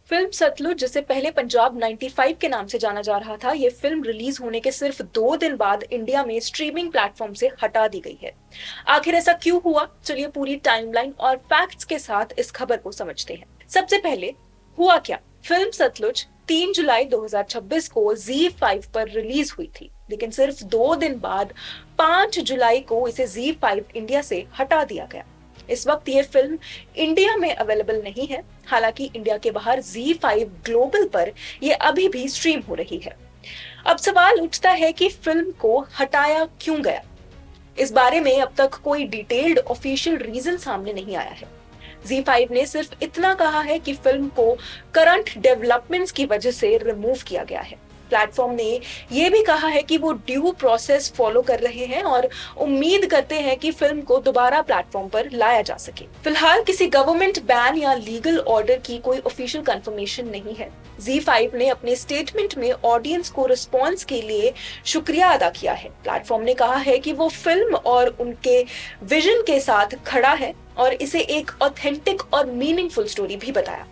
Film Sutlej, जिसे पहले पंजाब 95 के नाम से जाना जा रहा था, ये फिल्म रिलीज होने के सिर्फ 2 दिन बाद इंडिया में स्ट्रीमिंग प्लेटफॉर्म से हटा दी गई है। आखिर ऐसा क्यों हुआ? चलिए पूरी टाइमलाइन और फैक्ट्स के साथ इस खबर को समझते हैं। सबसे पहले हुआ क्या? फिल्म सतलुज 3 जुलाई 2026 को Z5 पर रिलीज हुई थी, लेकिन सिर्फ 2 दिन बाद 5 जुलाई को इसे Z5 इंडिया से हटा दिया गया। इस वक्त ये फिल्म इंडिया में अवेलेबल नहीं है। हालांकि इंडिया के बाहर Z5 ग्लोबल पर ये अभी भी स्ट्रीम हो रही है। अब सवाल उठता है कि फिल्म को हटाया क्यों गया। इस बारे में अब तक कोई डिटेल्ड ऑफिशियल रीजन सामने नहीं आया है। Z5 ने सिर्फ इतना कहा है कि फिल्म को करंट डेवलपमेंट्स की वजह से रिमूव किया गया है। प्लेटफॉर्म ने यह भी कहा है कि वो ड्यू प्रोसेस फॉलो कर रहे हैं और उम्मीद करते हैं कि फिल्म को दोबारा प्लेटफॉर्म पर लाया जा सके। फिलहाल किसी गवर्नमेंट बैन या लीगल ऑर्डर की कोई ऑफिशियल कंफर्मेशन नहीं है। Z5 ने अपने स्टेटमेंट में ऑडियंस को रिस्पॉन्स के लिए शुक्रिया अदा किया है। प्लेटफॉर्म ने कहा है कि वो फिल्म और उनके विजन के साथ खड़ा है और इसे एक ऑथेंटिक और मीनिंगफुल स्टोरी भी बताया।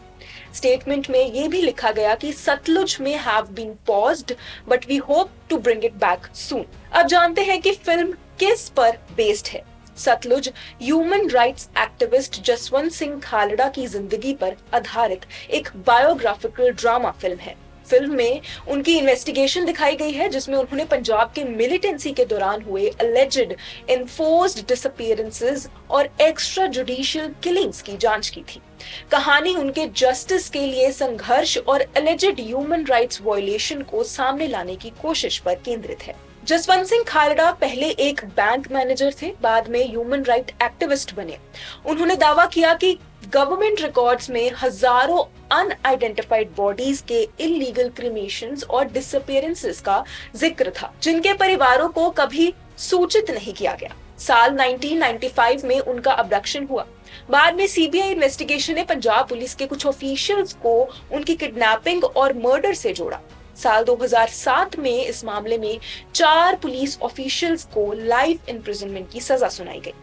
स्टेटमेंट में यह भी लिखा गया कि सतलुज में have been paused but we hope to bring it back soon. अब जानते हैं कि फिल्म किस पर बेस्ड है। Sutlej human rights activist Jaswant Singh Khalra की जिंदगी पर आधारित एक बायोग्राफिकल ड्रामा फिल्म है। फिल्म में उनकी इन्वेस्टिगेशन दिखाई गई है, जिसमें उन्होंने पंजाब के मिलिटेंसी के दौरान हुए अलेज्ड एनफोर्स्ड डिसअपीयरेंसेस और एक्स्ट्रा जुडिशियल किलिंग्स की जांच की थी। कहानी उनके जस्टिस के लिए संघर्ष और अलेज्ड ह्यूमन राइट्स वायलेशन को सामने लाने की कोशिश पर केंद्रित है। जसवंत सिंह खालड़ा पहले एक बैंक मैनेजर थे, बाद में ह्यूमन राइट एक्टिविस्ट बने। उन्होंने दावा किया कि गवर्नमेंट रिकॉर्ड्स में हजारों अनआइडेंटिफाइड बॉडीज के इलीगल क्रिमेशंस और डिसअपीयरेंसेस का जिक्र था, जिनके परिवारों को कभी सूचित नहीं किया गया। साल 1995 में उनका अबडक्शन हुआ। बाद में सीबीआई इन्वेस्टिगेशन ने पंजाब पुलिस के कुछ ऑफिशियल्स को उनकी किडनैपिंग और मर्डर से जोड़ा। साल 2007 में इस मामले में 4 पुलिस ऑफिशियल्स को लाइफ इम्प्रिजनमेंट की सजा सुनाई गई।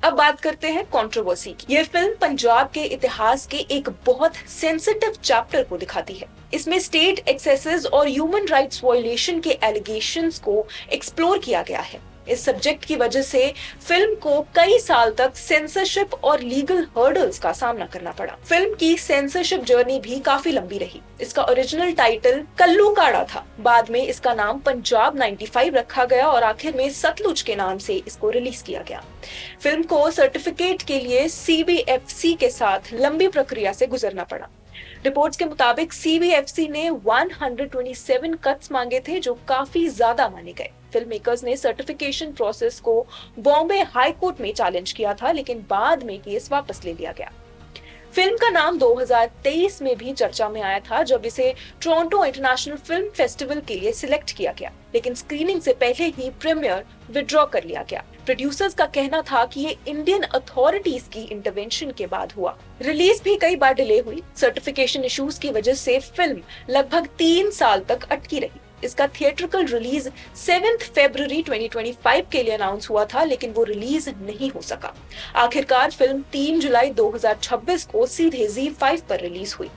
अब बात करते हैं कंट्रोवर्सी की। यह फिल्म पंजाब के इतिहास के एक बहुत सेंसिटिव चैप्टर को दिखाती है। इसमें स्टेट एक्सेसेस और ह्यूमन राइट्स वायलेशन के एलिगेशंस को एक्सप्लोर किया गया है। इस सब्जेक्ट की वजह से फिल्म को कई साल तक सेंसरशिप और लीगल हर्डल्स का सामना करना पड़ा। फिल्म की सेंसरशिप जर्नी भी काफी लंबी रही। इसका ओरिजिनल टाइटल कल्लू काड़ा था। बाद में इसका नाम पंजाब 95 रखा गया और आखिर में सतलुज के नाम से इसको रिलीज किया गया। फिल्म को सर्टिफिकेट के लिए CBFC के साथ लंबी प्रक्रिया से गुजरना पड़ा। रिपोर्ट्स के मुताबिक CBFC ने 127 कट्स मांगे थे, जो काफी ज्यादा माने गए। फिल्म मेकर्स ने सर्टिफिकेशन प्रोसेस को बॉम्बे हाई कोर्ट में चैलेंज किया था, लेकिन बाद में केस वापस ले लिया गया। फिल्म का नाम 2023 में भी चर्चा में आया था, जब इसे टोरंटो इंटरनेशनल फिल्म फेस्टिवल के लिए सिलेक्ट किया गया, लेकिन स्क्रीनिंग से पहले ही प्रीमियर विड्रॉ कर लिया गया। प्रोड्यूसर्स का कहना था कि ये इंडियन अथॉरिटीज की इंटरवेंशन के बाद हुआ। रिलीज भी कई बार डिले हुई। सर्टिफिकेशन इश्यूज की वजह से फिल्म लगभग 3 साल तक अटकी रही। इसका थिएट्रिकल रिलीज 7 फरवरी 2025 के लिए अनाउंस हुआ था, लेकिन वो रिलीज नहीं हो सका। आखिरकार फिल्म 3 जुलाई 2026 को सीधे Z5 पर रिलीज हुई।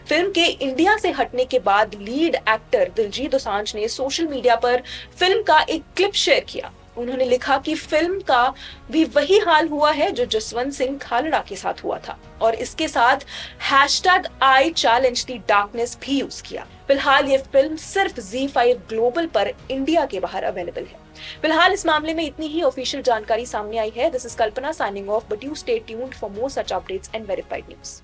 फिल्म के इंडिया से हटने के बाद लीड एक्टर दिलजीत दोसांझ ने सोशल मीडिया पर फिल्म का एक क्लिप शेयर किया। उन्होंने लिखा कि फिल्म का भी वही हाल हुआ है जो जसवंत सिंह खालड़ा के साथ हुआ था, और इसके साथ #I challenge the darkness भी यूज किया। फिलहाल ये फिल्म सिर्फ Z5 ग्लोबल पर इंडिया के बाहर अवेलेबल है। फिलहाल इस मामले में इतनी ही ऑफिशियल जानकारी सामने आई है। This is Kalpana signing off, but you stay tuned for more such updates and verified news.